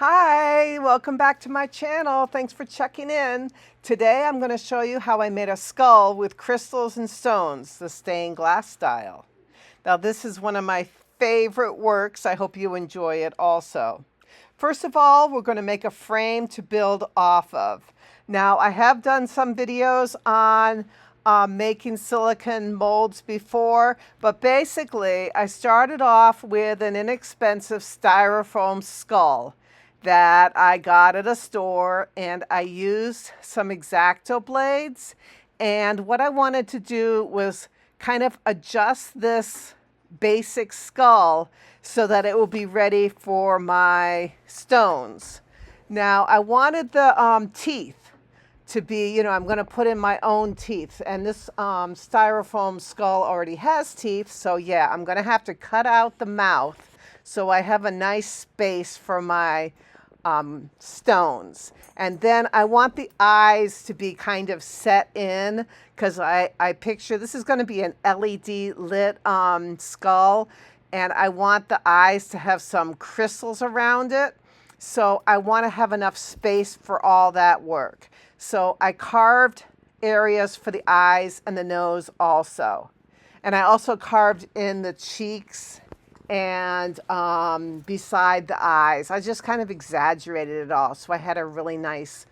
Hi, welcome back to my channel. Thanks for checking in. Today I'm going to show you how I made a skull with crystals and stones, the stained glass style. Now this is one of my favorite works. I hope you enjoy it also. First of all, we're going to make a frame to build off of. Now I have done some videos on making silicone molds before, but basically I started off with an inexpensive styrofoam skull that I got at a store, and I used some X-Acto blades, and what I wanted to do was kind of adjust this basic skull so that it will be ready for my stones. Now I wanted the teeth to be, I'm going to put in my own teeth, and this styrofoam skull already has teeth, so yeah, I'm going to have to cut out the mouth so I have a nice space for my stones. And then I want the eyes to be kind of set in, because I picture this is going to be an LED lit skull, and I want the eyes to have some crystals around it. So I want to have enough space for all that work. So I carved areas for the eyes and the nose also. And I also carved in the cheeks and beside the eyes. I just kind of exaggerated it all, so I had a really nice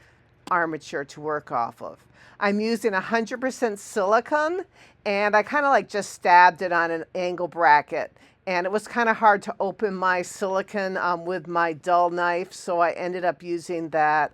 armature to work off of. I'm using 100% silicone, and I kind of like just stabbed it on an angle bracket, and it was kind of hard to open my silicone with my dull knife, so I ended up using that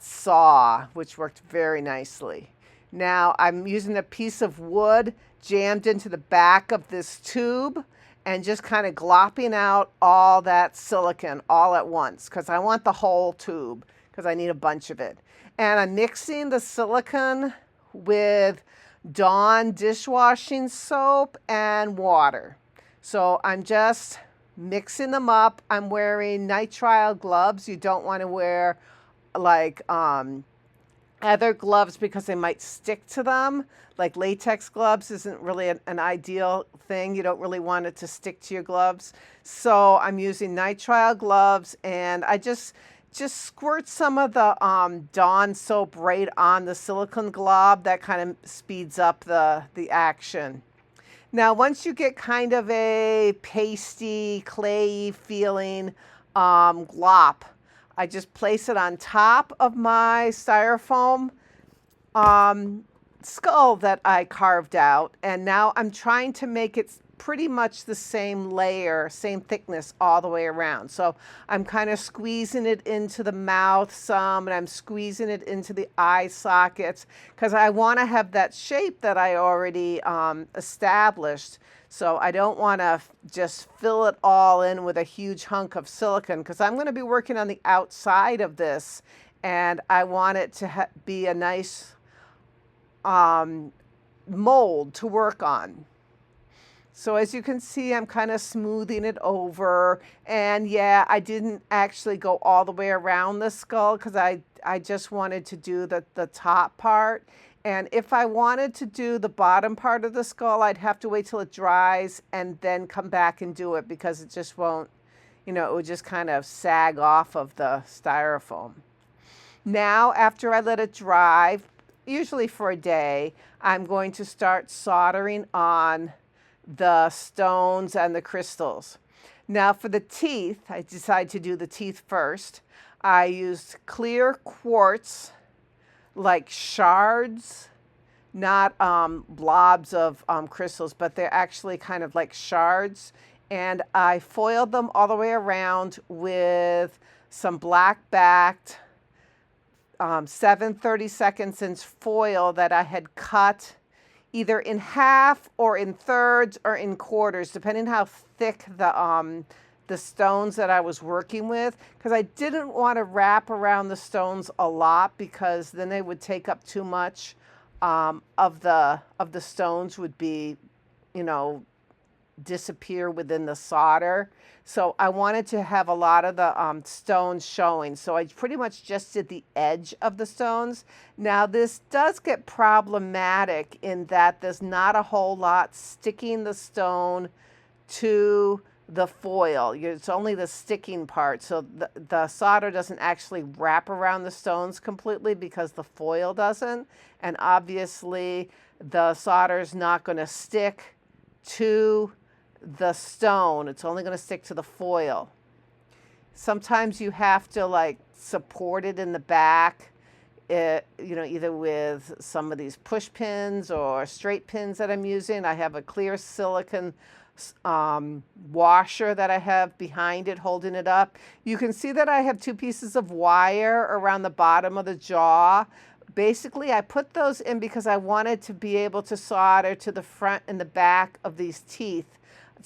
saw, which worked very nicely. Now I'm using a piece of wood jammed into the back of this tube and just kind of glopping out all that silicone all at once, because I want the whole tube, because I need a bunch of it. And I'm mixing the silicone with Dawn dishwashing soap and water. So I'm just mixing them up. I'm wearing nitrile gloves. You don't want to wear like other gloves because they might stick to them. Like latex gloves isn't really an ideal thing. You don't really want it to stick to your gloves. So I'm using nitrile gloves, and I just squirt some of the Dawn soap right on the silicone glob. That kind of speeds up the action. Now once you get kind of a pasty, clayey feeling glop, I just place it on top of my styrofoam skull that I carved out, and now I'm trying to make it pretty much the same layer, same thickness all the way around. So I'm kind of squeezing it into the mouth some, and I'm squeezing it into the eye sockets, because I want to have that shape that I already established. So I don't want to just fill it all in with a huge hunk of silicone, because I'm going to be working on the outside of this, and I want it to be a nice mold to work on. So as you can see, I'm kind of smoothing it over, and yeah, I didn't actually go all the way around the skull because I just wanted to do the top part. And if I wanted to do the bottom part of the skull, I'd have to wait till it dries and then come back and do it, because it just won't, it would just kind of sag off of the styrofoam. Now, after I let it dry, usually for a day, I'm going to start soldering on the stones and the crystals. Now for the teeth, I decided to do the teeth first. I used clear quartz, like shards, not blobs of crystals, but they're actually kind of like shards. And I foiled them all the way around with some black backed 7/32 foil that I had cut either in half or in thirds or in quarters, depending how thick the stones that I was working with, because I didn't want to wrap around the stones a lot, because then they would take up too much of the stones would be, disappear within the solder. So I wanted to have a lot of the stones showing. So I pretty much just did the edge of the stones. Now this does get problematic in that there's not a whole lot sticking the stone to the foil. It's only the sticking part. So the solder doesn't actually wrap around the stones completely because the foil doesn't. And obviously the solder is not going to stick to the stone. It's only going to stick to the foil. Sometimes you have to like support it in the back, either with some of these push pins or straight pins that I'm using. I have a clear silicone washer that I have behind it holding it up. You can see that I have 2 pieces of wire around the bottom of the jaw. Basically, I put those in because I wanted to be able to solder to the front and the back of these teeth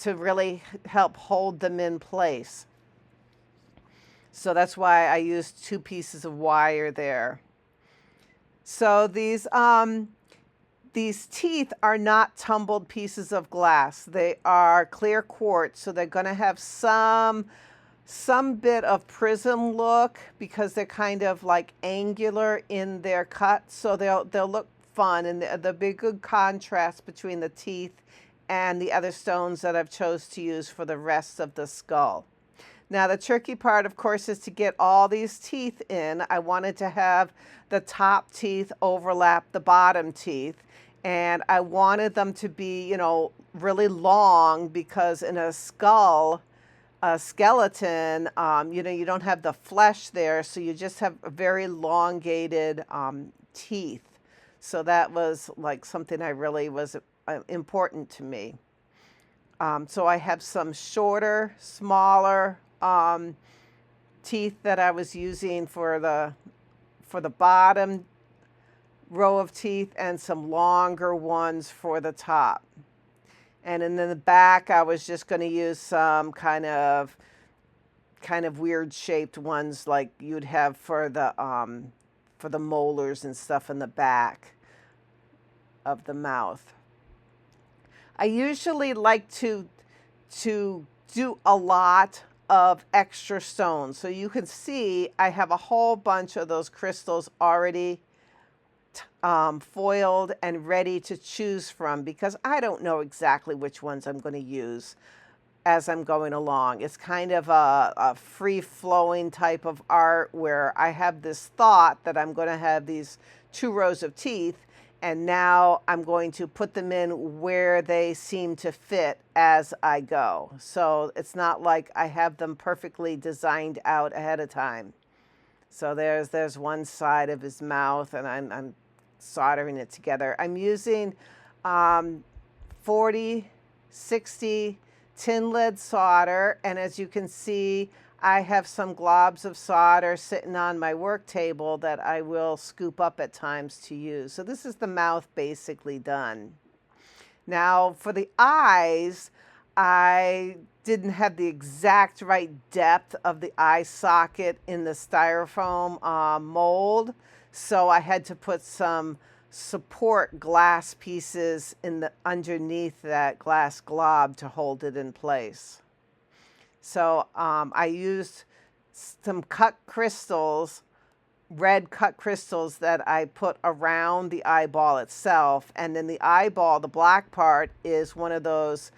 to really help hold them in place. So that's why I used 2 pieces of wire there. So these teeth are not tumbled pieces of glass. They are clear quartz, so they're going to have some bit of prism look because they're kind of like angular in their cut. So they'll look fun, and there'll be a good contrast between the teeth and the other stones that I've chose to use for the rest of the skull. Now the tricky part, of course, is to get all these teeth in. I wanted to have the top teeth overlap the bottom teeth, and I wanted them to be, really long, because in a skull, a skeleton, you don't have the flesh there, so you just have very elongated teeth. So that was like something I really was important to me. So I have some shorter, smaller teeth that I was using for the bottom row of teeth, and some longer ones for the top. And in the back, I was just going to use some kind of weird shaped ones like you'd have for the molars and stuff in the back of the mouth. I usually like to do a lot of extra stones. So you can see I have a whole bunch of those crystals already foiled and ready to choose from, because I don't know exactly which ones I'm going to use as I'm going along. It's kind of a free-flowing type of art where I have this thought that I'm going to have these 2 rows of teeth, and now I'm going to put them in where they seem to fit as I go. So it's not like I have them perfectly designed out ahead of time. So there's one side of his mouth, and I'm soldering it together. I'm using 40, 60 tin lead solder, and as you can see, I have some globs of solder sitting on my work table that I will scoop up at times to use. So this is the mouth basically done. Now for the eyes, I didn't have the exact right depth of the eye socket in the styrofoam mold, so I had to put some support glass pieces underneath that glass glob to hold it in place. So I used some cut crystals, red cut crystals that I put around the eyeball itself. And then the eyeball, the black part, is one of those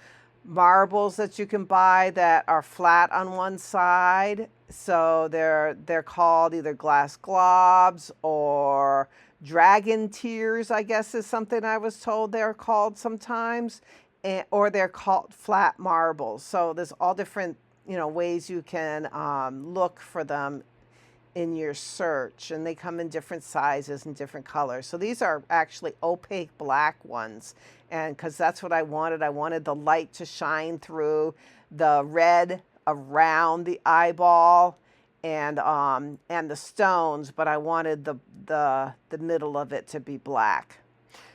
marbles that you can buy that are flat on one side. So they're called either glass globs or dragon tears, I guess is something I was told they're called sometimes, or they're called flat marbles. So there's all different ways you can look for them in your search, and they come in different sizes and different colors. So these are actually opaque black ones, and because that's what I wanted the light to shine through the red around the eyeball and the stones, but I wanted the middle of it to be black.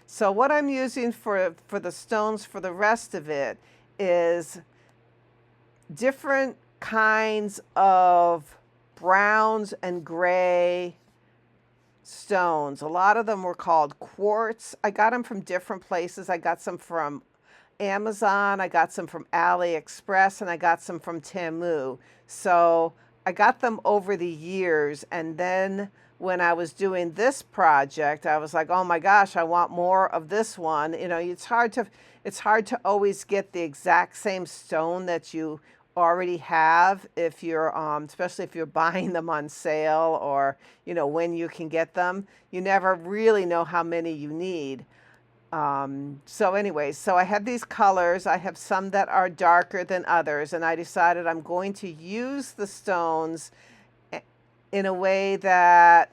So what I'm using for the stones for the rest of it is different kinds of browns and gray stones. A lot of them were called quartz. I got them from different places. I got some from Amazon, I got some from AliExpress, and I got some from Temu. So I got them over the years, and then when I was doing this project, I was like, oh my gosh, I want more of this one. It's hard to always get the exact same stone that you already have, if you're especially if you're buying them on sale, or when you can get them. You never really know how many you need. So anyways, so I have these colors. I have some that are darker than others, and I decided I'm going to use the stones in a way that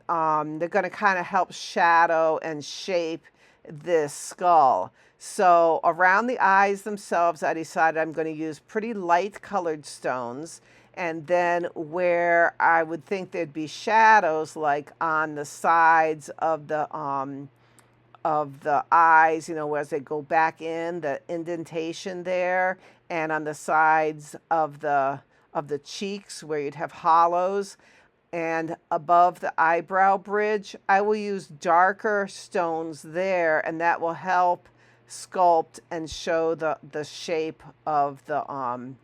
they're going to kind of help shadow and shape this skull. So around the eyes themselves, I decided I'm going to use pretty light colored stones. And then where I would think there'd be shadows, like on the sides of the eyes, as they go back in, the indentation there, and on the sides of the cheeks where you'd have hollows, and above the eyebrow bridge, I will use darker stones there, and that will help sculpt and show the shape of the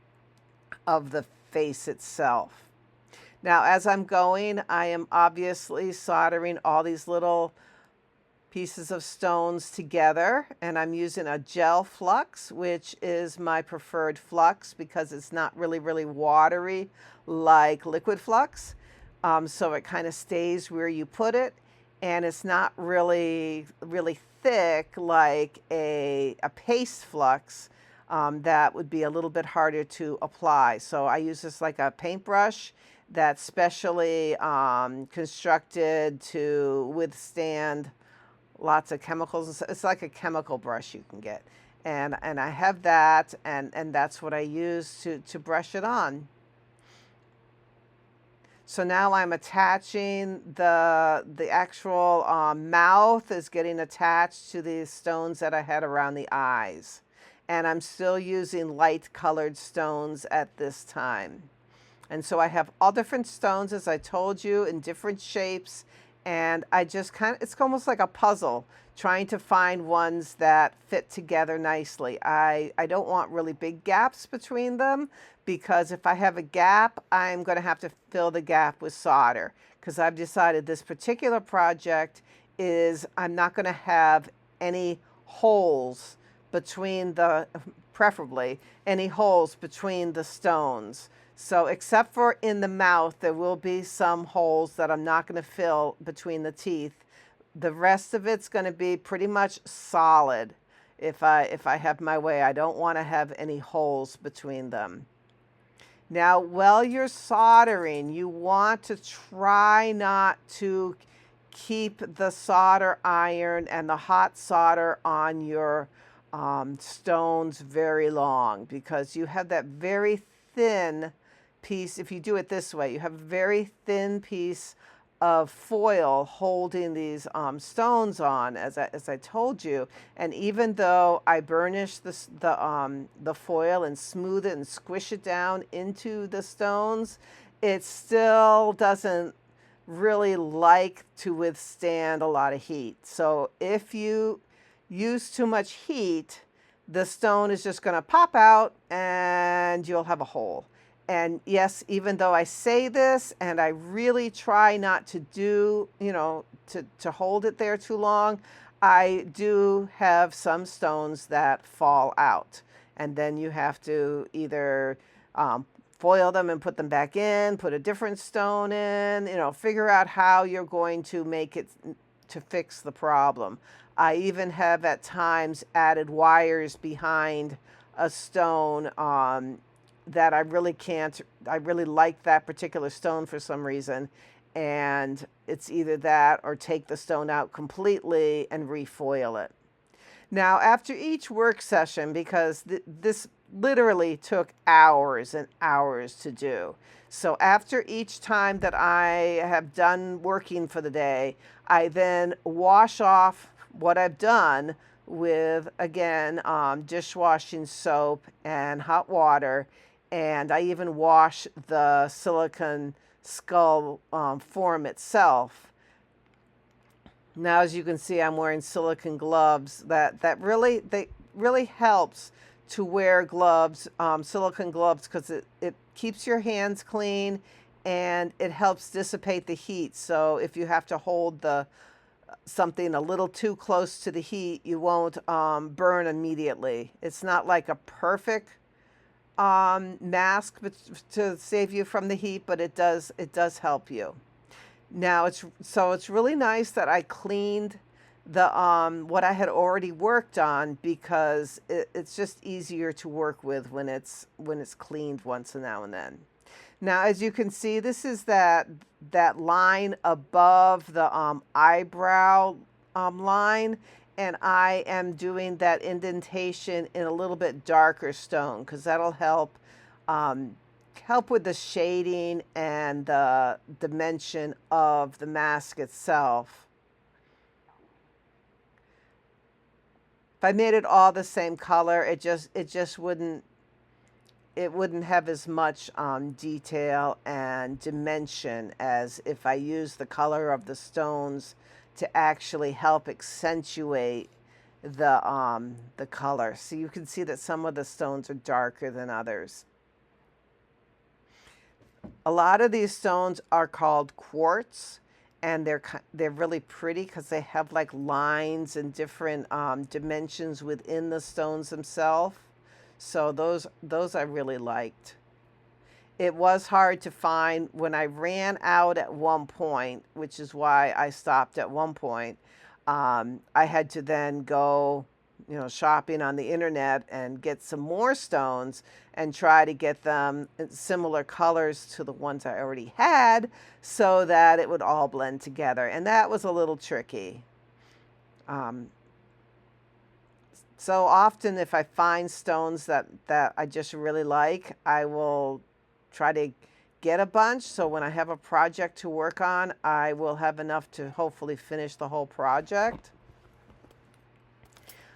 face itself. Now, as I'm going, I am obviously soldering all these little pieces of stones together, and I'm using a gel flux, which is my preferred flux because it's not really watery like liquid flux. So it kind of stays where you put it, and it's not really thick like a paste flux. That would be a little bit harder to apply. So I use this like a paintbrush that's specially constructed to withstand lots of chemicals. It's like a chemical brush you can get. And I have that, and that's what I use to brush it on. So now I'm attaching the actual mouth is getting attached to the stones that I had around the eyes. And I'm still using light colored stones at this time. And so I have all different stones, as I told you, in different shapes. And I just it's almost like a puzzle, trying to find ones that fit together nicely. I don't want really big gaps between them, because if I have a gap, I'm going to have to fill the gap with solder, because I've decided this particular project is I'm not going to have any holes between preferably any holes between the stones. So except for in the mouth, there will be some holes that I'm not going to fill between the teeth. The rest of it's going to be pretty much solid. If I have my way, I don't want to have any holes between them. Now, while you're soldering, you want to try not to keep the solder iron and the hot solder on your stones very long, because you have that very thin piece. If you do it this way, you have a very thin piece of foil holding these stones on, as I told you. And even though I burnish the foil and smooth it and squish it down into the stones, it still doesn't really like to withstand a lot of heat. So if you use too much heat, the stone is just going to pop out and you'll have a hole. And yes, even though I say this and I really try not to do, to hold it there too long, I do have some stones that fall out. And then you have to either foil them and put them back in, put a different stone in, figure out how you're going to make it to fix the problem. I even have at times added wires behind a stone that I really like that particular stone for some reason, and it's either that or take the stone out completely and refoil it. Now, after each work session, because this literally took hours and hours to do, so after each time that I have done working for the day, I then wash off what I've done with, again, dishwashing soap and hot water. And I even wash the silicone skull form itself. Now, as you can see, I'm wearing silicone gloves. That really helps to wear gloves, silicone gloves, because it keeps your hands clean and it helps dissipate the heat. So if you have to hold something a little too close to the heat, you won't burn immediately. It's not like a perfect mask to save you from the heat, but it does help you. Now it's really nice that I cleaned the what I had already worked on, because it's just easier to work with when it's cleaned once now and then. Now, as you can see, this is that line above the eyebrow line, and I am doing that indentation in a little bit darker stone, because that'll help with the shading and the dimension of the mask itself. If I made it all the same color, it wouldn't have as much detail and dimension as if I use the color of the stones to actually help accentuate the color. So you can see that some of the stones are darker than others. A lot of these stones are called quartz, and they're really pretty because they have like lines and different dimensions within the stones themselves. So those I really liked. It was hard to find when I ran out at one point, which is why I stopped at one point. I had to then go, shopping on the internet and get some more stones and try to get them in similar colors to the ones I already had, so that it would all blend together. And that was a little tricky. So often if I find stones that I just really like, I will try to get a bunch. So when I have a project to work on, I will have enough to hopefully finish the whole project.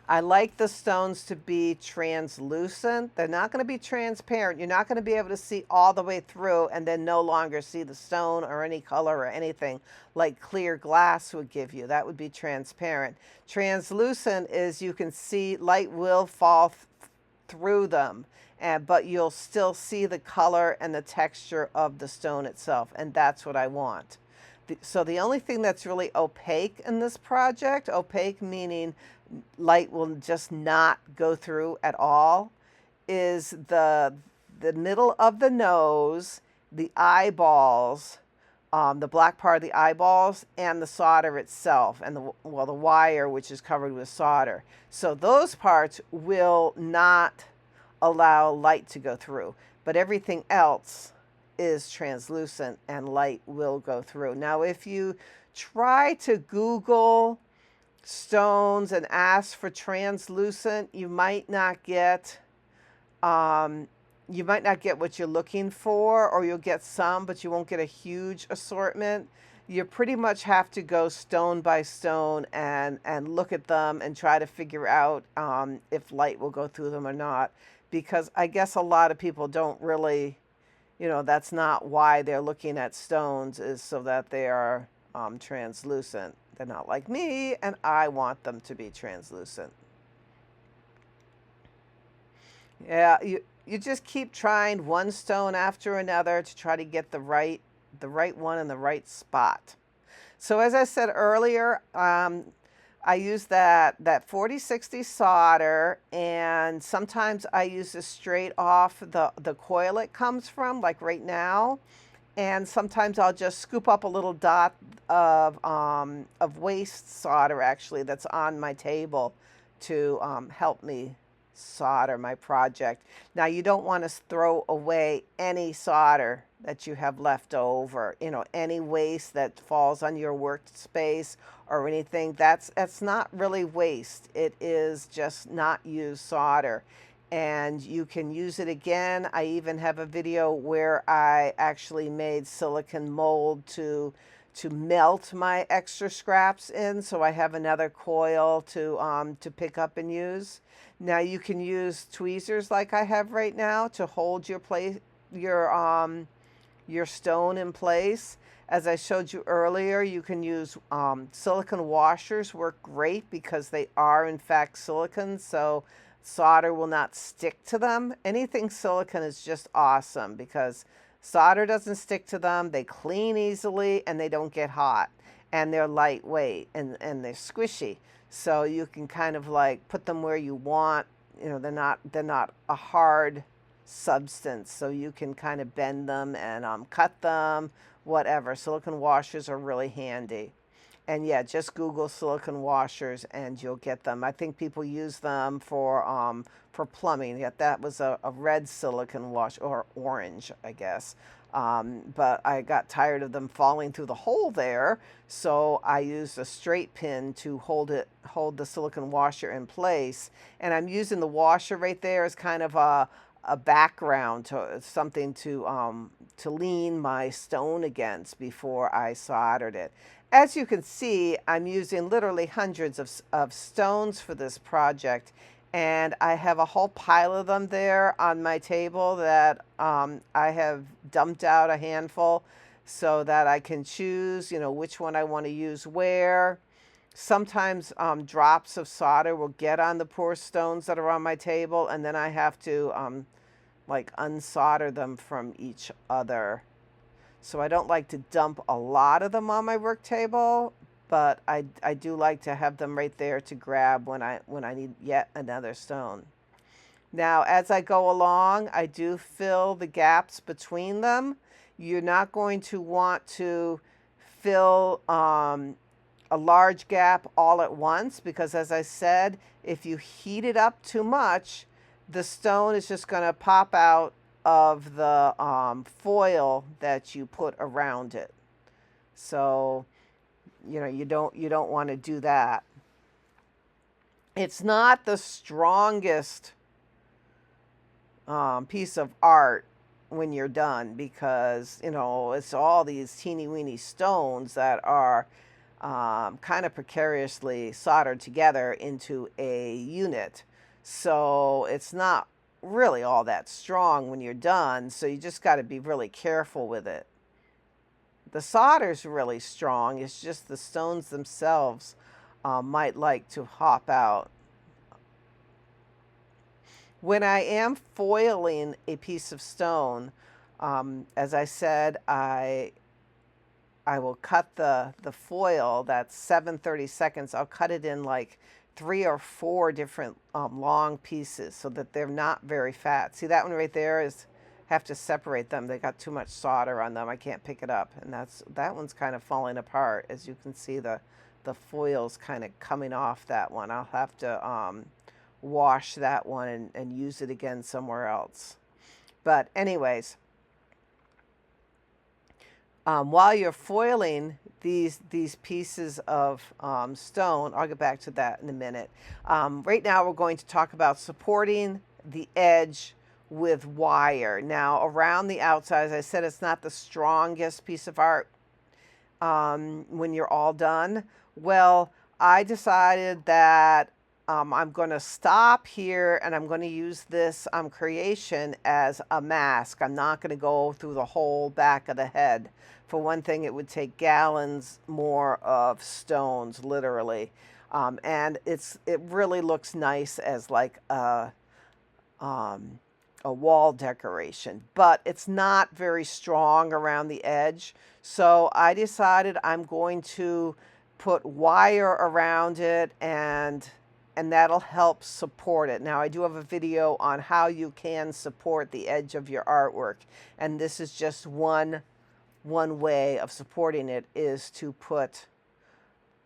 I like the stones to be translucent. They're not going to be transparent. You're not going to be able to see all the way through and then no longer see the stone or any color or anything like clear glass would give you. That would be transparent. Translucent is you can see light will fall through them, but you'll still see the color and the texture of the stone itself, and that's what I want. So the only thing that's really opaque in this project, opaque meaning light will just not go through at all, is the middle of the nose, the eyeballs, the black part of the eyeballs, and the solder itself, and the wire, which is covered with solder. So those parts will not allow light to go through, but everything else is translucent and light will go through. Now, if you try to Google stones and ask for translucent, you might not get what you're looking for, or you'll get some, but you won't get a huge assortment. You pretty much have to go stone by stone and look at them and try to figure out if light will go through them or not, because I guess a lot of people don't really, that's not why they're looking at stones, is so that they are translucent. They're not like me, and I want them to be translucent. Yeah, you just keep trying one stone after another to try to get the right one in the right spot. So as I said earlier, I use that 4060 solder, and sometimes I use this straight off the coil it comes from, like right now. And sometimes I'll just scoop up a little dot of waste solder, actually, that's on my table to help me solder my project. Now, you don't want to throw away any solder that you have left over. Any waste that falls on your workspace or anything, that's not really waste. It is just not used solder, and you can use it again. I even have a video where I actually made silicone mold to melt my extra scraps in, so I have another coil to pick up and use. Now you can use tweezers like I have right now to hold your stone in place. As I showed you earlier, you can use silicone washers. Work great because they are in fact silicone, so solder will not stick to them. Anything silicone is just awesome because solder doesn't stick to them, they clean easily, and they don't get hot, and they're lightweight, and they're squishy. So you can kind of like put them where you want. They're not a hard substance, so you can kind of bend them and cut them, whatever. Silicone washers are really handy. And yeah, just Google silicone washers and you'll get them. I think people use them for plumbing. Yet that was a red silicone wash, or orange, I guess. But I got tired of them falling through the hole there, so I used a straight pin to hold the silicone washer in place. And I'm using the washer right there as kind of a background, to something to lean my stone against before I soldered it. As you can see, I'm using literally hundreds of stones for this project, and I have a whole pile of them there on my table that I have dumped out a handful so that I can choose, which one I want to use where. Sometimes drops of solder will get on the poor stones that are on my table, and then I have to like unsolder them from each other. So I don't like to dump a lot of them on my work table, but I do like to have them right there to grab when I need yet another stone. Now, as I go along, I do fill the gaps between them. You're not going to want to fill a large gap all at once, because as I said, if you heat it up too much, the stone is just going to pop out of the foil that you put around it. So, you don't want to do that. It's not the strongest piece of art when you're done, because it's all these teeny weeny stones that are kind of precariously soldered together into a unit. So it's not really all that strong when you're done, so you just got to be really careful with it. The solder's really strong, it's just the stones themselves might like to hop out. When I am foiling a piece of stone, as I said, I will cut the foil, that's 7/32. I'll cut it in like 3 or 4 different long pieces so that they're not very fat. See that one right there is, have to separate them. They got too much solder on them. I can't pick it up, and that one's kind of falling apart. As you can see, the foil's kind of coming off that one. I'll have to wash that one and use it again somewhere else. But anyways, while you're foiling these pieces of stone, I'll get back to that in a minute. Right now we're going to talk about supporting the edge with wire. Now around the outside, as I said, it's not the strongest piece of art when you're all done. Well, I decided that I'm going to stop here, and I'm going to use this creation as a mask. I'm not going to go through the whole back of the head. For one thing, it would take gallons more of stones, literally. And it really looks nice as like a wall decoration, but it's not very strong around the edge. So I decided I'm going to put wire around it, and that'll help support it. Now I do have a video on how you can support the edge of your artwork, and this is just one way of supporting it, is to put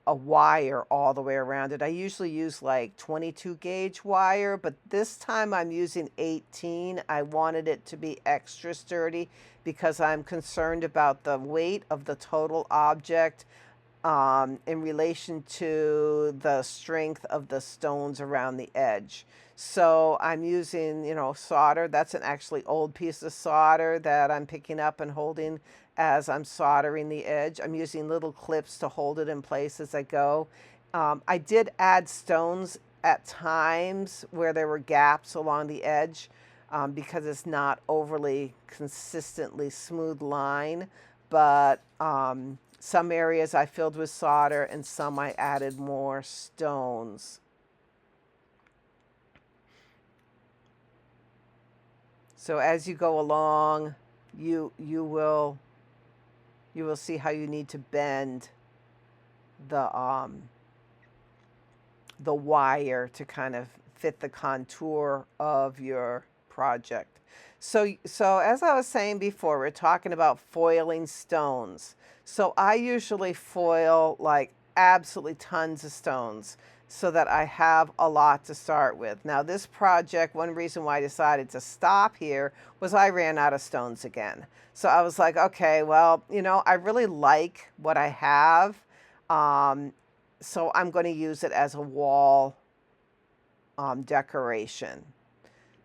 a wire all the way around it. I usually use like 22 gauge wire, but this time I'm using 18. I wanted it to be extra sturdy because I'm concerned about the weight of the total object in relation to the strength of the stones around the edge. So I'm using, solder. That's an actually old piece of solder that I'm picking up and holding as I'm soldering the edge. I'm using little clips to hold it in place as I go. I did add stones at times where there were gaps along the edge because it's not overly consistently smooth line, but some areas I filled with solder and some I added more stones. So as you go along, you will see how you need to bend the wire to kind of fit the contour of your project. So as I was saying before, we're talking about foiling stones. So I usually foil like absolutely tons of stones so that I have a lot to start with. Now this project, one reason why I decided to stop here was I ran out of stones again. So I was like, okay, well, you know, I really like what I have. Um, so I'm going to use it as a wall decoration.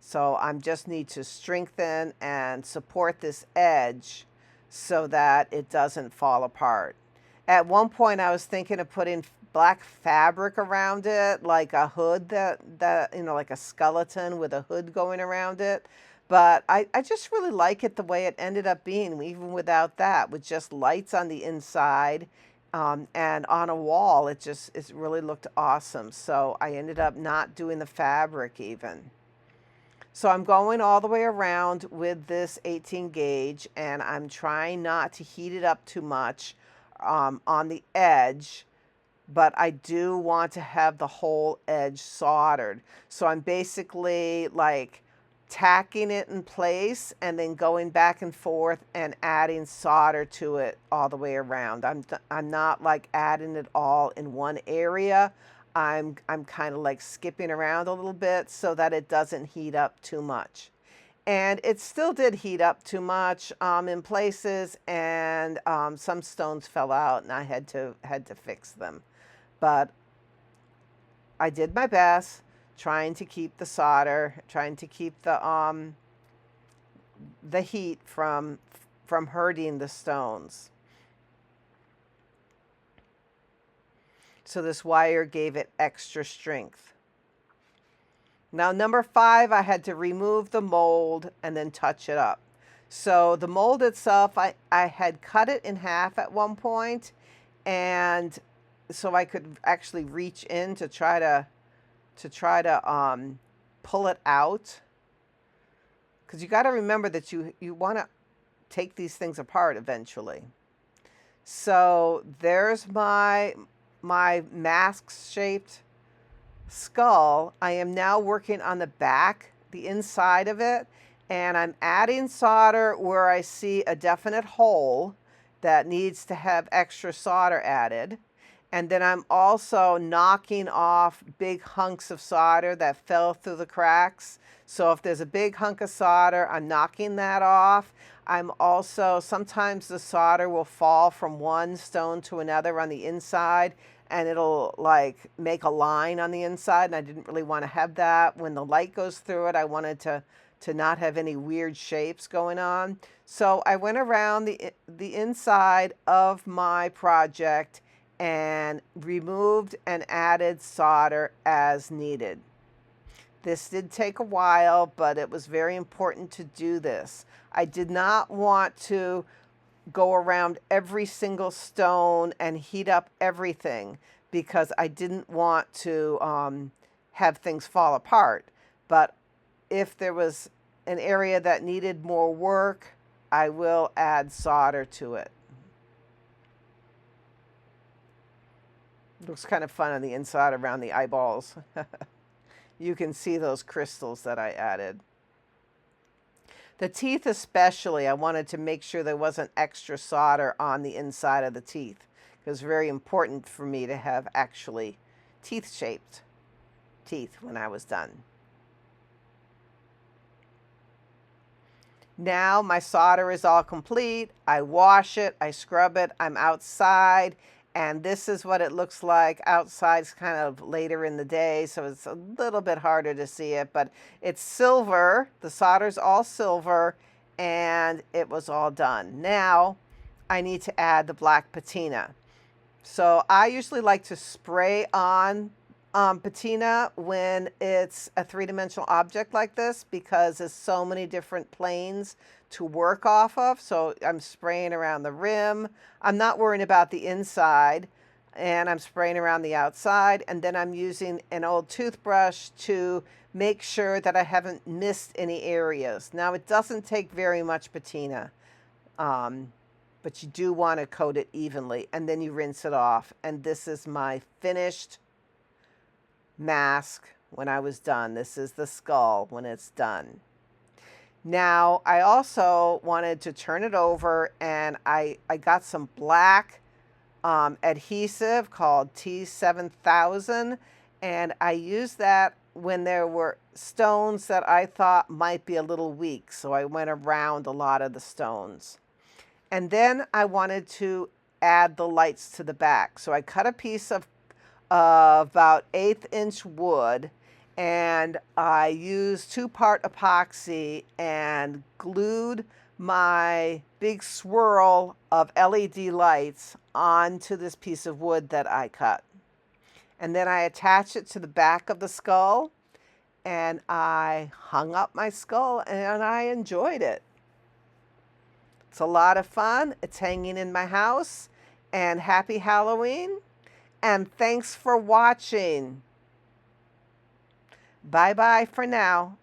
So I just need to strengthen and support this edge so that it doesn't fall apart. At one point I was thinking of putting black fabric around it, like a hood that you know, like a skeleton with a hood going around it. But I just really like it the way it ended up being, even without that, with just lights on the inside and on a wall. It really looked awesome. So I ended up not doing the fabric even. So I'm going all the way around with this 18 gauge, and I'm trying not to heat it up too much on the edge, but I do want to have the whole edge soldered. So I'm basically like tacking it in place and then going back and forth and adding solder to it all the way around. I'm not like adding it all in one area. I'm kind of like skipping around a little bit so that it doesn't heat up too much. And it still did heat up too much in places, and some stones fell out and I had to fix them. But I did my best, trying to keep the solder, trying to keep the heat from hurting the stones. So this wire gave it extra strength. Now number 5, I had to remove the mold and then touch it up. So the mold itself, I had cut it in half at one point, and so I could actually reach in to try to pull it out. Because you got to remember that you want to take these things apart eventually. So there's my mask-shaped skull. I am now working on the back, the inside of it, and I'm adding solder where I see a definite hole that needs to have extra solder added. And then I'm also knocking off big hunks of solder that fell through the cracks. So if there's a big hunk of solder, I'm knocking that off. I'm also, sometimes the solder will fall from one stone to another on the inside, and it'll like make a line on the inside, and I didn't really want to have that. When the light goes through it, I wanted to not have any weird shapes going on. So I went around the inside of my project and removed and added solder as needed. This did take a while, but it was very important to do this. I did not want to go around every single stone and heat up everything because I didn't want to have things fall apart. But if there was an area that needed more work, I will add solder to it. Looks kind of fun on the inside around the eyeballs. You can see those crystals that I added. The teeth especially, I wanted to make sure there wasn't extra solder on the inside of the teeth. It was very important for me to have actually teeth-shaped teeth when I was done. Now my solder is all complete. I wash it, I scrub it, I'm outside, and this is what it looks like outside. It's kind of later in the day, so it's a little bit harder to see it, but it's silver. The solder's all silver, and it was all done. Now I need to add the black patina. So I usually like to spray on patina when it's a three-dimensional object like this, because there's so many different planes to work off of. So I'm spraying around the rim. I'm not worrying about the inside, and I'm spraying around the outside, and then I'm using an old toothbrush to make sure that I haven't missed any areas. Now it doesn't take very much patina, but you do want to coat it evenly, and then you rinse it off. And this is my finished mask when I was done. This is the skull when it's done. Now, I also wanted to turn it over, and I got some black adhesive called T7000, and I used that when there were stones that I thought might be a little weak, so I went around a lot of the stones. And then I wanted to add the lights to the back, so I cut a piece of about 1/8 inch wood, and I used 2-part epoxy and glued my big swirl of LED lights onto this piece of wood that I cut. And then I attached it to the back of the skull, and I hung up my skull, and I enjoyed it. It's a lot of fun. It's hanging in my house, and happy Halloween. And thanks for watching. Bye-bye for now.